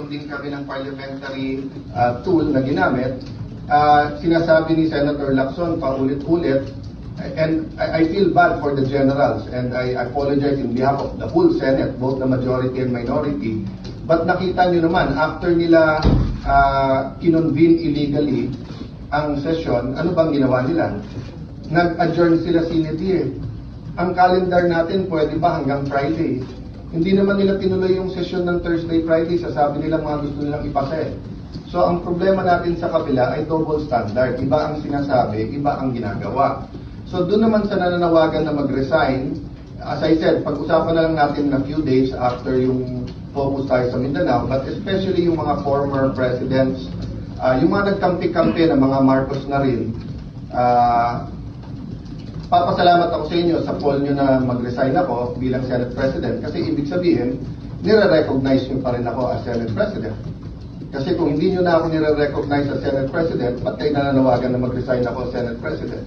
nagkaroon din kami ng parliamentary tool na ginamit. Sinasabi ni Senator Lacson paulit-ulit, and I feel bad for the generals, and I apologize in behalf of the full Senate, both the majority and minority. But nakita nyo naman, after nila kinonvene illegally ang session, ano bang ginawa nila? Nag-adjourn sila siniti. Ang calendar natin pwede ba hanggang Friday? Hindi naman nila tinuloy yung session ng Thursday, Friday. Sasabi nila mga gusto nilang ipasa. So ang problema natin sa kabila ay double standard. Iba ang sinasabi, iba ang ginagawa. So doon naman sa nananawagan na mag-resign, as I said, pag-usapan na lang natin na few days after yung focus tayo sa Mindanao, but especially yung mga former presidents, yung mga nagkampi-kampi na mga Marcos na rin, papasalamat ako sa inyo sa poll nyo na mag-resign ako bilang Senate President, kasi ibig sabihin, nire-recognize nyo pa rin ako as Senate President. Kasi kung hindi nyo na ako nire-recognize as Senate President, ba't kayo nananawagan na mag-resign ako as Senate President?